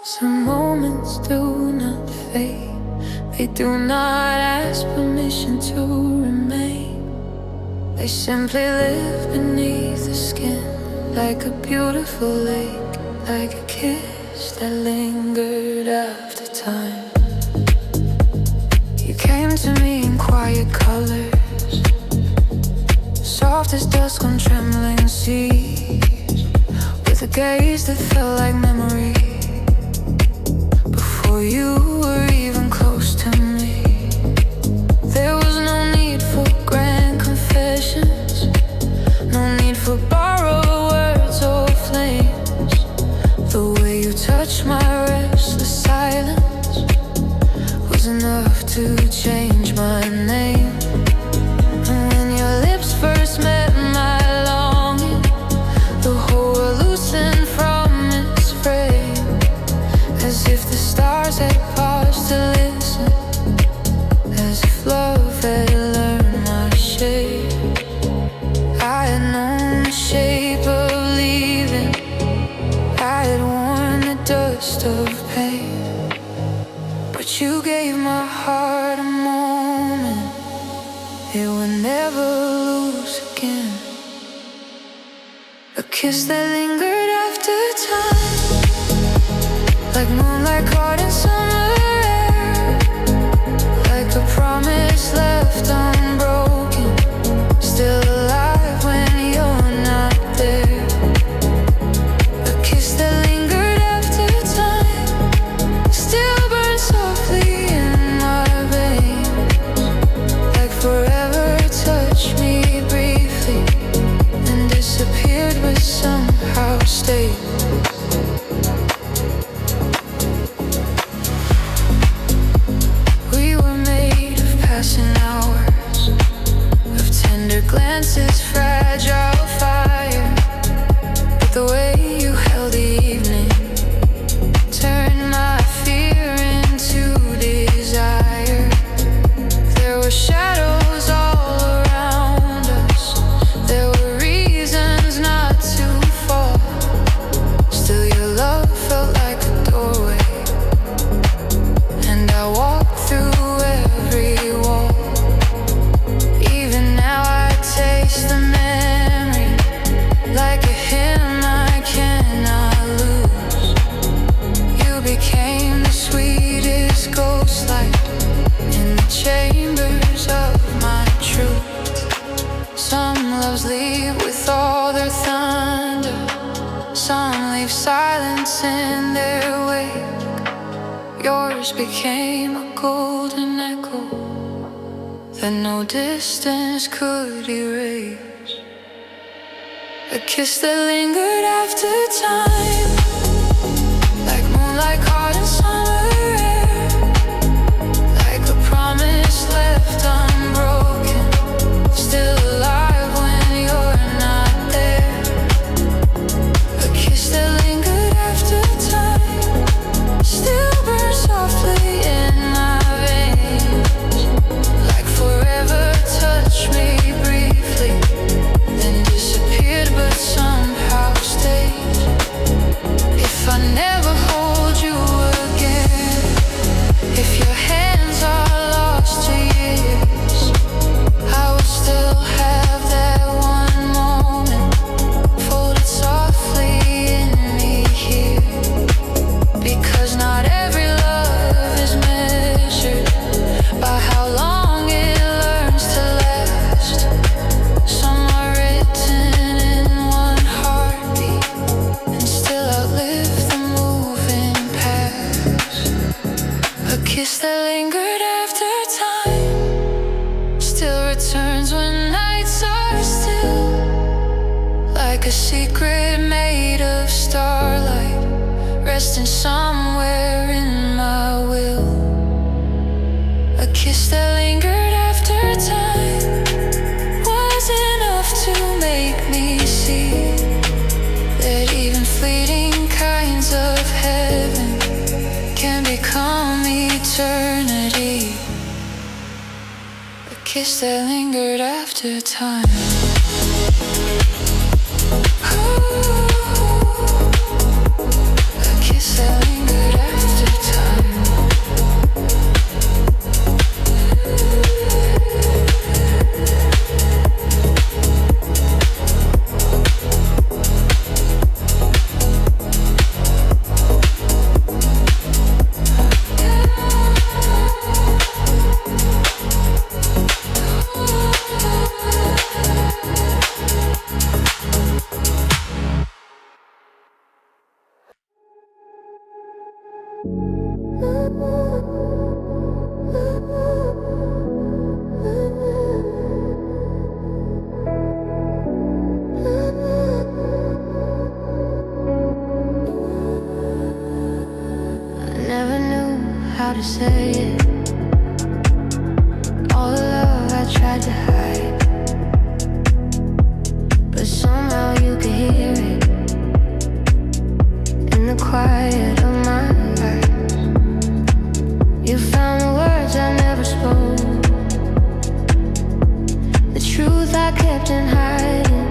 Some moments do not fade. They do not ask permission to remain. They simply live beneath the skin, like a beautiful lake, like a kiss that lingered after time. You came to me in quiet colors, soft as dusk on trembling seas, with a gaze that felt like memory. Before you were even close to me, there was no need for grand confessions, no need for borrowed words or flames. The way you touched my restless silence was enough to change my name. And when your lips first met my longing, the whole world loosened from its frame, as if the stars had paused to listen, as if love had learned my shape. I had known the shape of leaving, I had worn the dust of pain, but you gave my heart a moment it would never lose again. A kiss that lingered after time, like moonlight caught in summer air, like a promise left unbroken, still alive when you're not there. A kiss that lingered after time, still burns softly in my veins, like forever touched me briefly, then disappeared but somehow stayed. Glances, fragile fire, but the way you held the evening turned my fear into desire. There were shadows all around us, there were reasons not to fall. Still your love felt like a doorway, and I walked through every wall. Even now taste the memory, like a hymn I cannot lose. You became the sweetest ghost light in the chambers of my truth. Some loves leave with all their thunder, some leave silence in their wake. Yours became a golden echo that no distance could erase. A kiss that lingered after time, like moonlight caught in summer air, like a promise left unbroken, still alive when you're not there. A kiss that lingered after time, still burns softly in my veins, like forever touched me briefly, then disappeared but somehow stayed. If I never hold you again, if your hands are lost to years, I will still have that one moment folded softly in me here. Because not every love is measured by how long it learns to last. Some are written in one heartbeat and still outlive the moving past. A kiss that lingered after time still returns when nights are still, like a secret made of starlight, resting somewhere in my will. A kiss that lingered after time was enough to make me see that even fleeting kinds of heaven can become eternity. A kiss that lingered after time. A kiss that lingered after Never knew how to say it. All the love I tried to hide, but somehow you could hear it in the quiet of my heart. You found the words I never spoke, the truth I kept in hiding,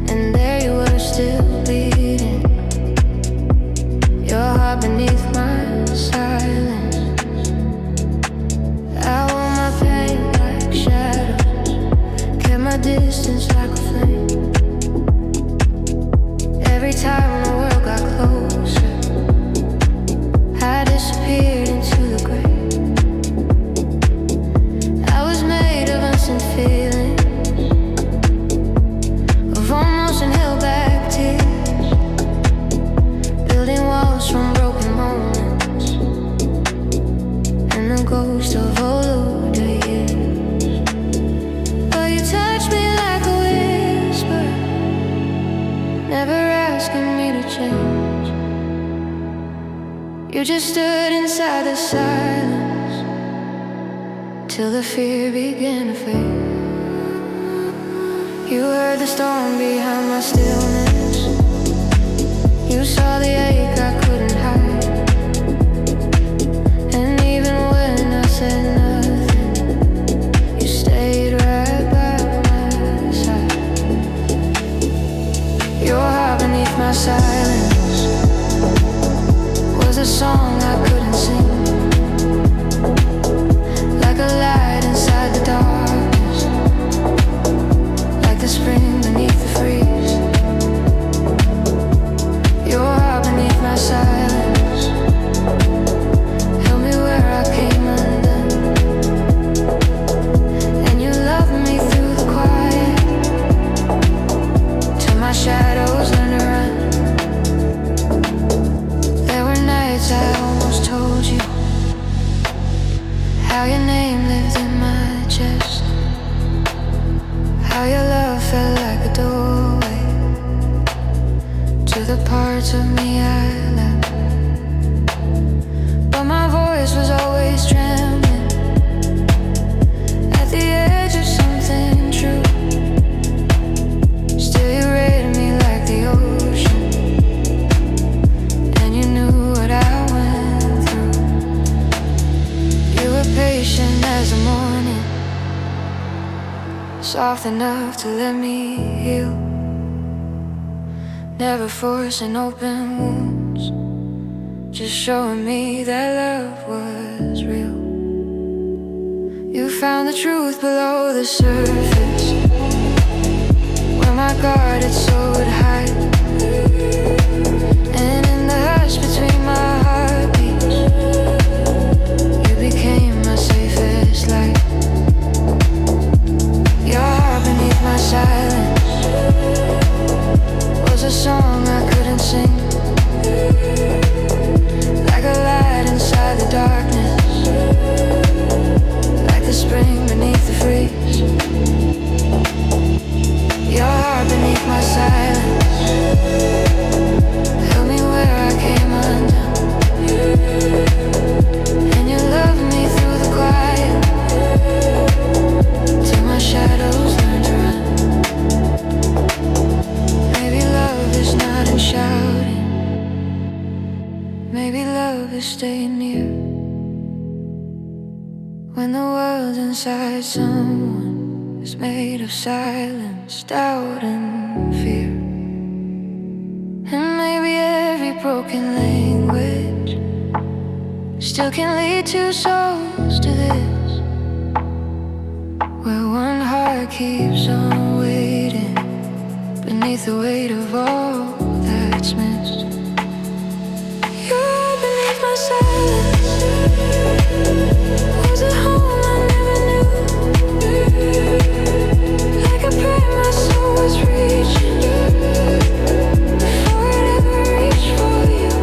and there you were still bleeding. Your heart beneath my silence. I wore my pain like shadows, kept my distance like a flame. Every time the world got closer, I disappeared into the grave. I was made of instant feelings, of almost and held back tears, building walls from broken moments and the ghost of older years. But you touched me like a whisper, never asking me to change. You just stood inside the silence till the fear began to fade. You heard the storm behind my stillness. You saw the ache I couldn't hide, and even when I said nothing, you stayed right by my side. Your heart beneath my silence was a song I couldn't sing, like a light inside the darkness, like the spring beneath the freeze. Your heart beneath my silence held me where I came undone, and you loved me through the quiet till my shadows learned to run. There were nights I almost told you how your name lived in my chest, how your love felt like a doorway to the parts of me I left. But my voice was always trembling at the edge of something true. Still you read me like the ocean, and you knew what I went through. You were patient as the morning, soft enough to let me heal, never forcing open wounds, just showing me that love was real. You found the truth below the surface, where my guarded soul would hide, and in the hush between my heartbeats, you became my safest light. Your heart beneath my silence was a song I couldn't sing, like a light inside the darkness, like the spring beneath the freeze. Your heart beneath my silence held me where I came undone, and you loved me through the quiet till my shadows learned to run. Maybe love is not in shouting, maybe love is staying near, when the world's inside someone is made of silence, doubt and fear. And maybe every broken language still can lead two souls to this, where one heart keeps on waiting beneath the weight of all that's missed. You're beneath my silence was a home I never knew, like a prayer my soul was reaching before it ever reached for you.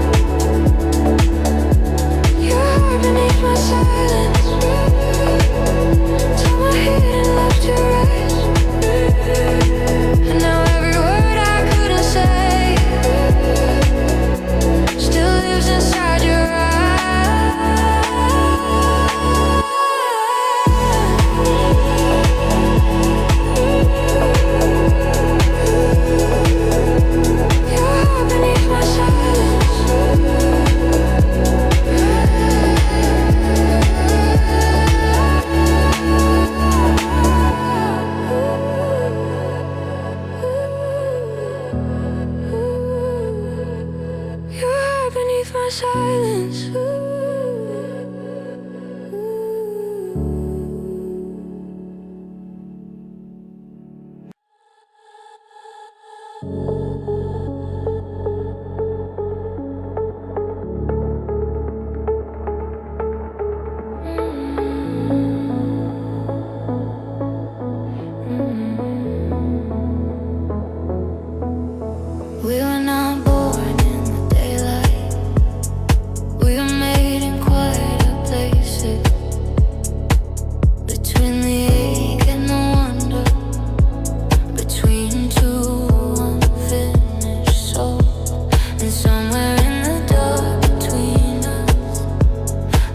with my silence. We were not born in the daylight. We were made in quieter places. Between the ache and the wonder, between two unfinished souls. And somewhere in the dark between us,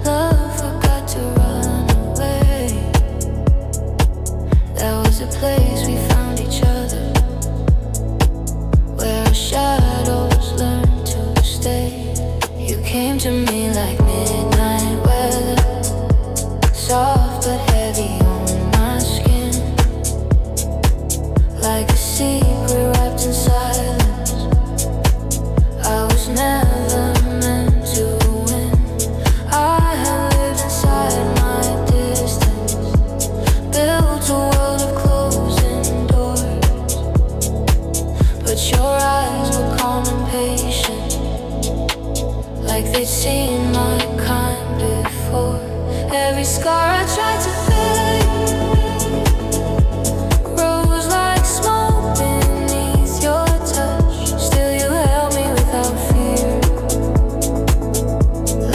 love forgot to run away. There was a place we found each other, where our shadows learn to stay. You came to me like midnight weather, soft but heavy on my skin, like a secret wrapped in silence. I was never meant to win. I had lived inside my distance, built a world of closing doors. But your eyes were calm and patient, like they'd seen my kind before. Every scar I tried to fake rose like smoke beneath your touch. Still you held me without fear,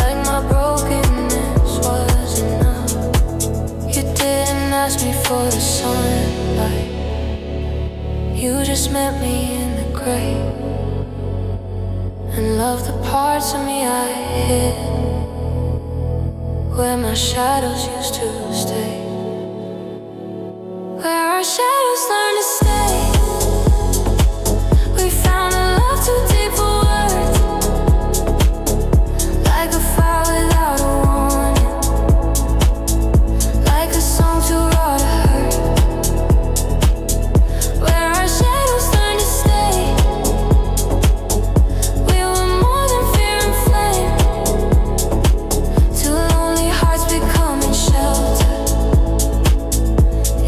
like my brokenness was enough. You didn't ask me for the sunlight, you just met me in the gray, and loved the parts of me I hid, where my shadows used to stay. Where our shadows learn to stay. We found a love too deep for words, like a fire without a warning, like a song too raw to hurt. Where our shadows learn to stay. We were more than fear and flame, two lonely hearts becoming shelter.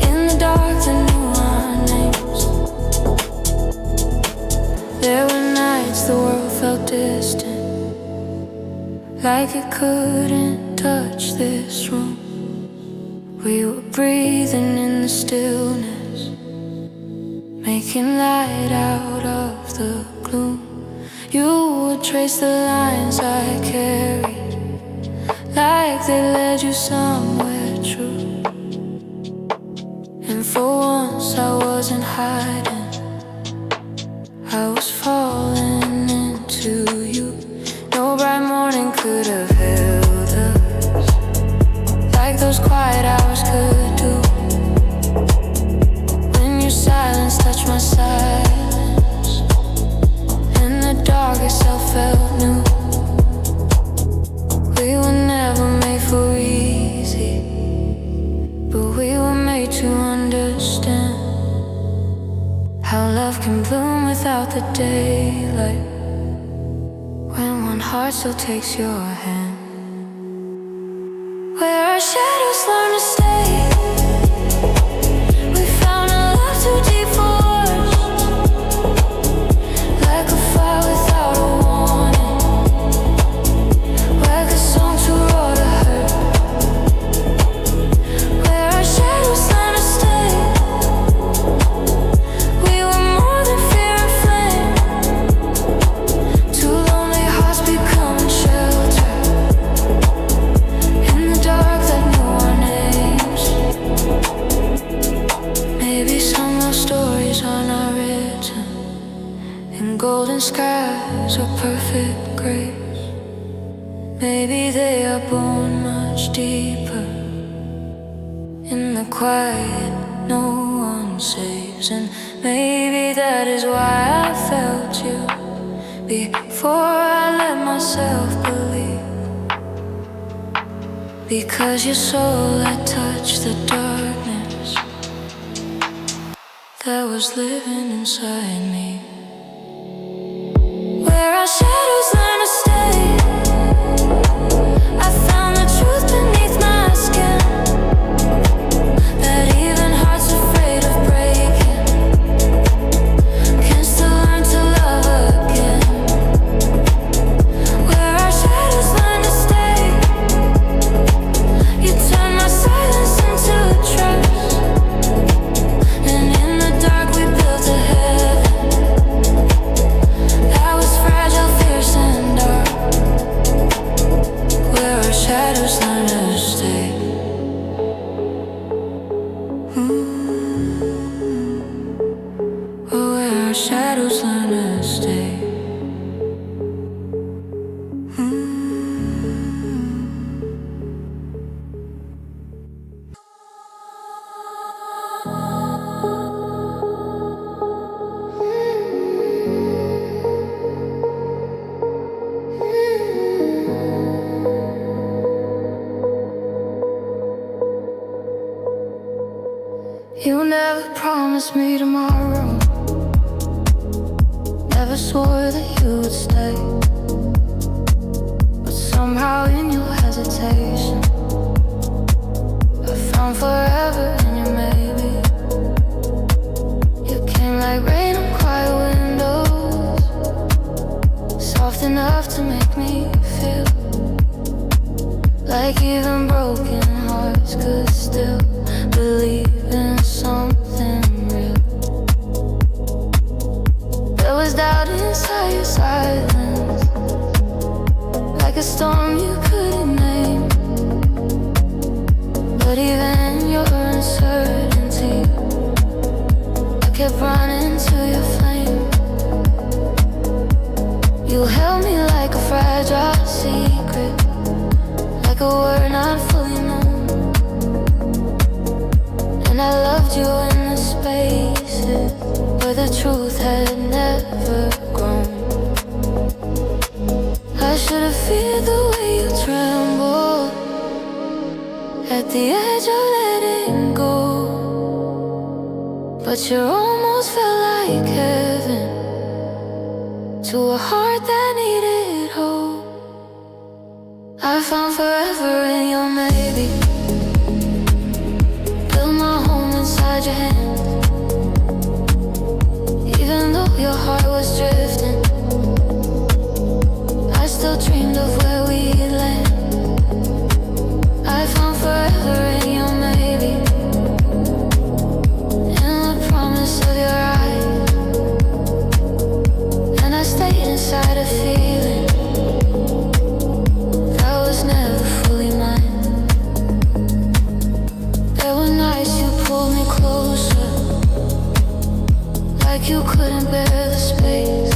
In the dark they knew our names. There were nights the world felt distant, like it couldn't touch this room. We were breathing in the stillness, making light out of the gloom. You would trace the lines I carried, like they led you somewhere true. And for once I wasn't hiding, I was falling into you. No bright morning could have held us, like those quiet hours could do. When your silence touched my silence, and the dark itself felt new. We were never made for easy, but we were made to understand how love can bloom without the daylight, when one heart still takes your hand. Where our shadows learn to stay. We found a love too deep for words, like a fire without a warning, like a song too raw to hurt. Where our shadows learn to stay. We were more than fear and flame, two lonely hearts becoming shelter. In the dark that knew our names. Maybe some love stories are not written in golden skies or perfect grace. Maybe they are born much deeper in the quiet no one saves. And maybe that is why I felt you before I let myself believe. Because your soul had touched the darkness that was living inside me. Where our shadows learn to stay. promised me tomorrow. Never swore that you would stay, but somehow in your hesitation I found forever in your maybe. You came like rain on quiet windows, soft enough to make me feel like even broken hearts could still believe in something real. There was doubt inside your silence, like a storm you couldn't name. But even in your uncertainty, I kept running to your flame. You held me like a fragile secret, like a word not fully known. And I loved you in the spaces where the truth had never grown. I should have feared the way you trembled at the edge of letting go, but you almost felt like heaven to a heart that needed hope. I found forever in your maybe, built my home inside your hand. Even though your heart was drifting, I still dreamed of where we'd land. I found forever in your maybe, in the promise of your eyes. And I stayed inside a feeling that was never fully mine. There were nights you pulled me closer, like you couldn't bear the space.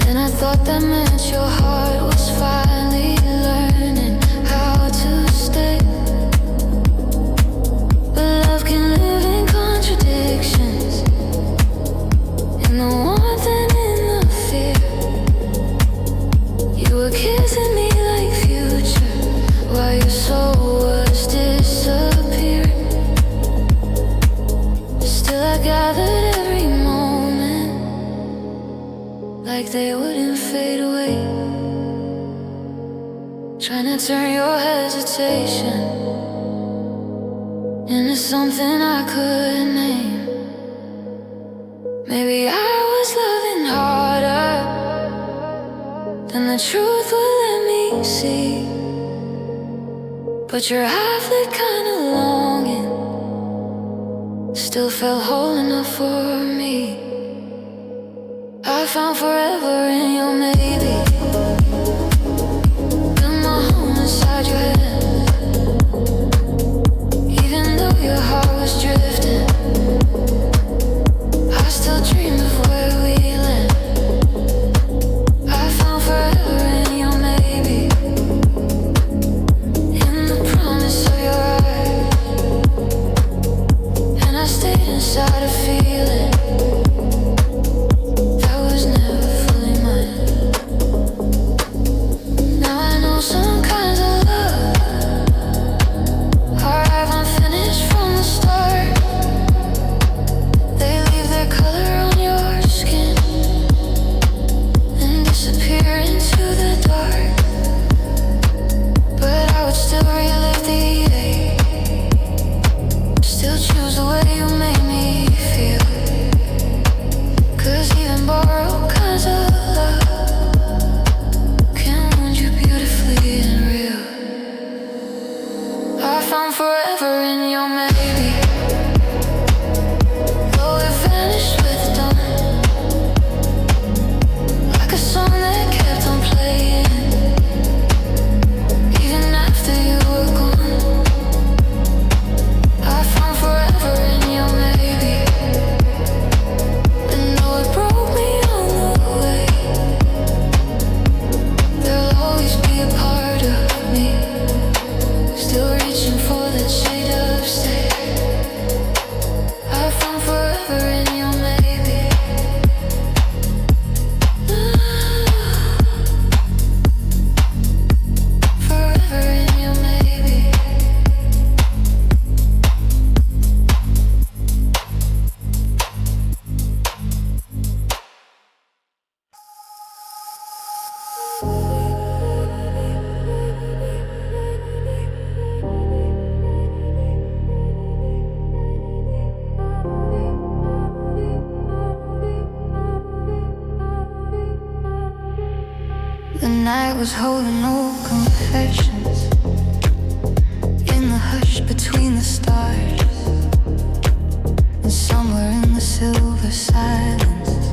And I thought that meant your heart was finally learning how to stay. But love can live in contradictions, in the warmth and in the fear. You were kissing me like future while your soul was disappearing. Still I gathered every moment, like they wouldn't fade away, trying to turn your hesitation into something I couldn't name. Maybe I was loving harder than the truth would let me see, but your half-lit kind of longing still felt whole enough for me. I found forever in your maybe, built my home inside your head. Even though your heart was drifting, I still dreamed of where we land. I found forever in your maybe, in the promise of your eyes. And I stayed inside a feeling that was never fully mine. The night was holding no confessions. In the hush between the stars, and somewhere in the silver silence,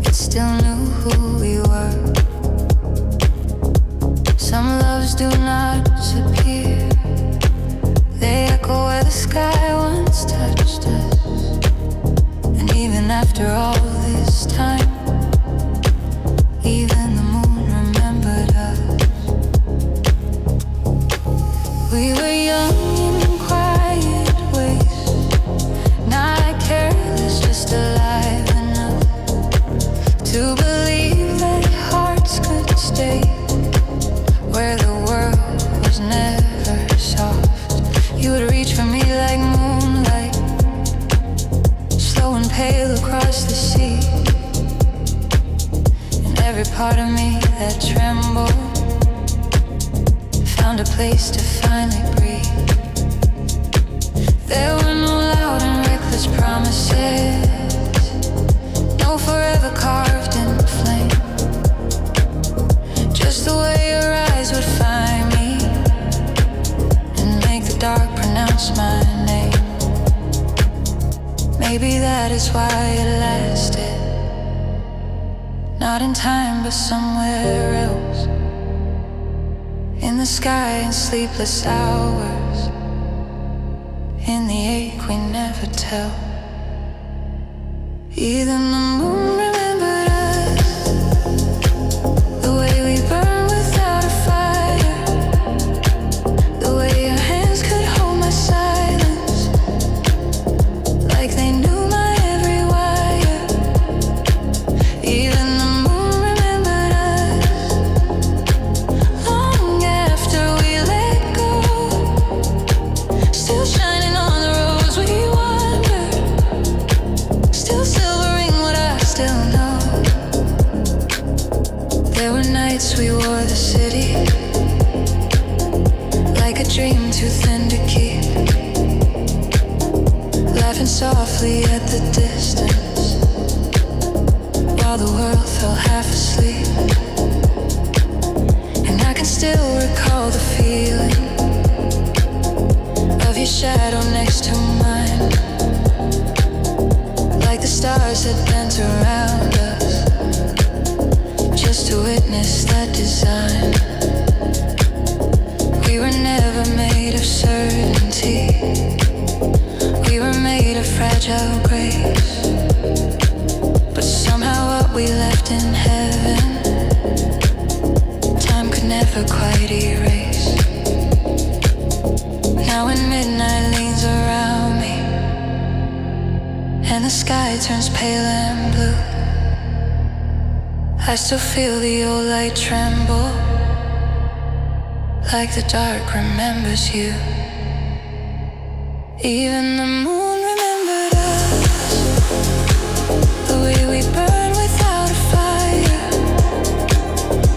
it still knew who we were. Some loves do not disappear. They echo where the sky once touched us. And even after all this time, even the moon remembered us. We were young in quiet ways, not careless, just alive enough to believe that hearts could stay where the world was never soft. You would reach for me like moonlight, slow and pale across the sea. And every part of me that trembled found a place to finally breathe. There were no loud and reckless promises, no forever carved in flame. Just the way your eyes would find me and make the dark pronounce my name. Maybe that is why it lasted, not in time but somewhere else. In the sky in sleepless hours, in the ache we never tell. Even the moon remembered us, the way we burned without a fire, the way your hands could hold my silence, like they knew my every wire. Even the moon remembered us, long after we let go, still shining on the roads we wander, still silvering what I still know. There were nights we wore the city like a dream too thin to keep, laughing softly at the distance while the world fell half asleep. And I can still recall the feeling of your shadow next to mine, like the stars had bent around us just to witness that design. We were never made of certainty, we were made of fragile grace. But somehow what we left in heaven, time could never quite erase. Now when midnight leans around me and the sky turns pale and blue, I still feel the old light tremble, like the dark remembers you. Even the moon remembered us, the way we burned without a fire,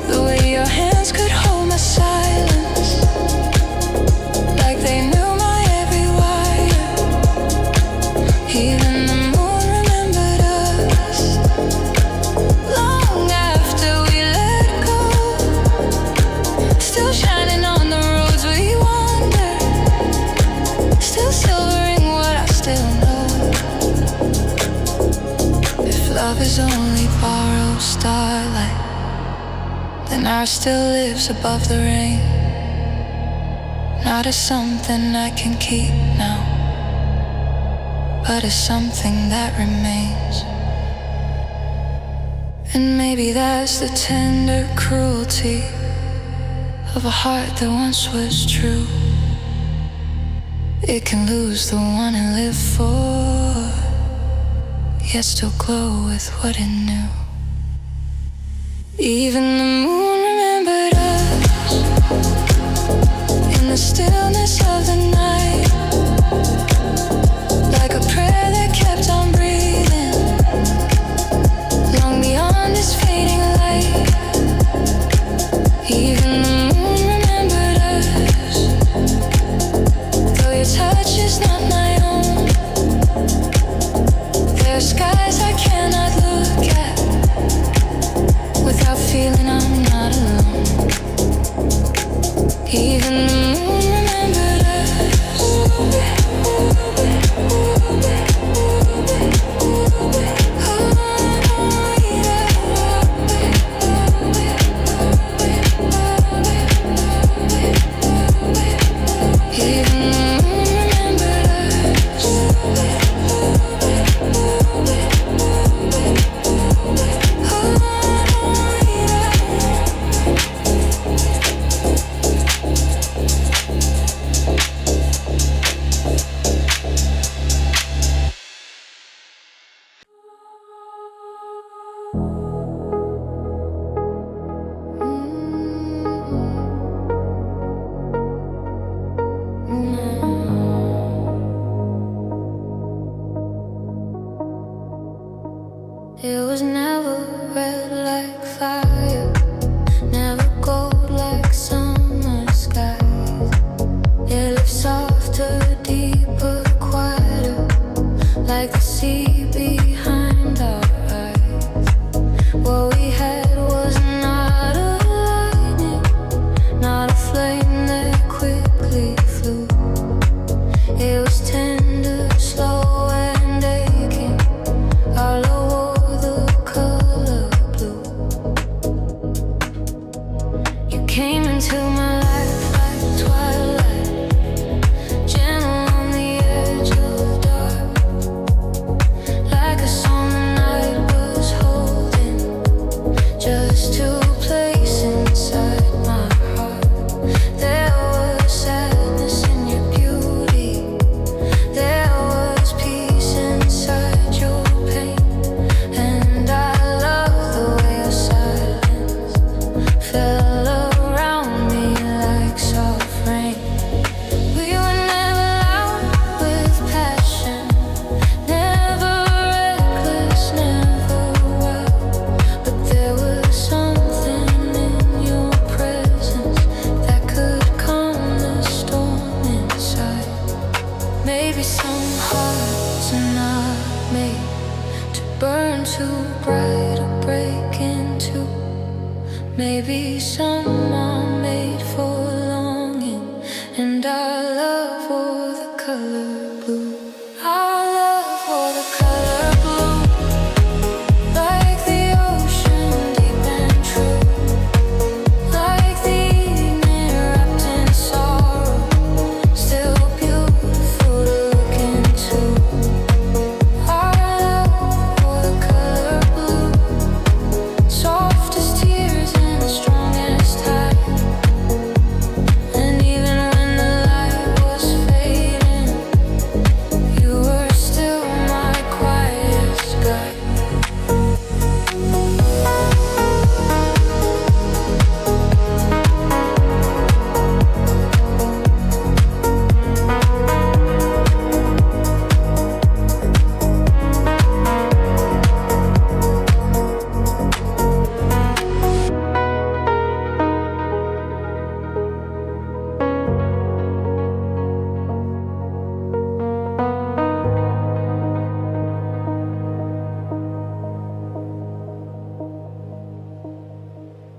the way your hands could hold my silence, like they knew my every wire. Even the moon remembered us, long after we let go, still shining on the roads we wander, still silvering what I still know. If love is only borrowed starlight, then ours still lives above the rain, not as something I can keep now, but as something that remains. And maybe that's the tender cruelty of a heart that once was true. It can lose the one it lived for, yet still glow with what it knew. Even the moon remembered us in the stillness of the night, like a prayer that kept on breathing long beyond this fading light. Even the moon remembered us, though your touch is not my own. There are skies I cannot look at without feeling It was never red like fire, never gold like summer skies. It lived softer, deeper, quieter, like the sea behind our eyes. What we had was not a lightning, not a flame that quickly flew. It was tender, slow and aching, all over the color blue. You came into my life like twilight, gentle on the edge of dark, like a song the night was holding, just to place inside my heart. There was sadness in your beauty, there was peace inside your pain, and I love the way your silence fell around me like soft rain. We were never loud with passion, never reckless, never wild, but there was something in your presence that could calm the storm inside. Maybe some hearts are not made to burn too bright or break into. Maybe some are made for longing, and our love wore the color blue. Our love wore the color blue, like the ocean deep and true, like the evening wrapped in sorrow, still beautiful to look into. Our love wore the color blue, soft as tears and strong as tide. And even when the light was fading, you were still my quietest guide.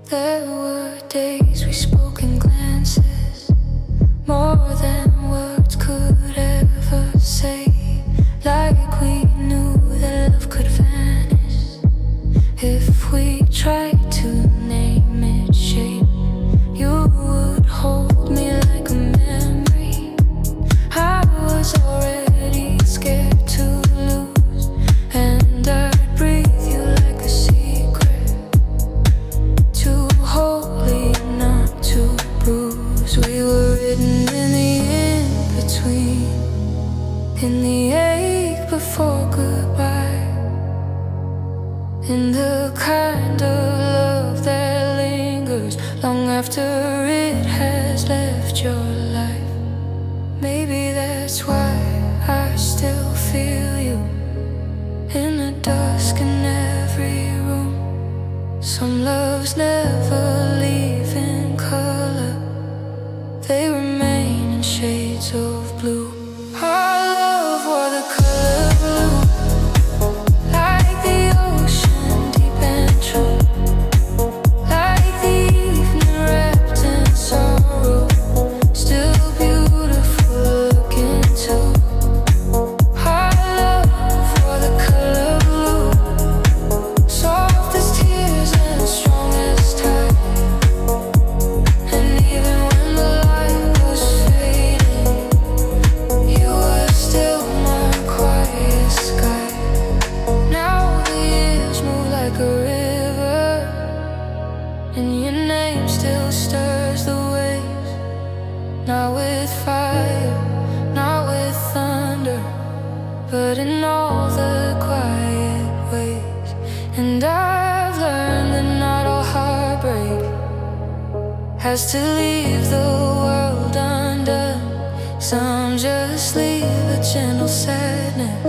There were days we spoke in glances, more than words could ever say, like we knew that love could vanish if we tried to name it shape. You would hold me like a memory I was already scared to lose, and I'd breathe you like a secret, too holy not to bruise. We were written in the in-between, in the ache before goodbye, in the kind of love that lingers long after it has left your life. Maybe that's why I still feel you in the dusk in every room. Some loves never leave in color, they remain in shades of blue. Our love wore the color blue, like the ocean deep and true, like the evening wrapped in sorrow, still beautiful to look into. Our love wore the color blue, soft as tears and strong as tide. has to leave the world undone. Some just leave a gentle sadness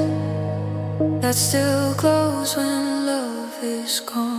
that still glows when love is gone.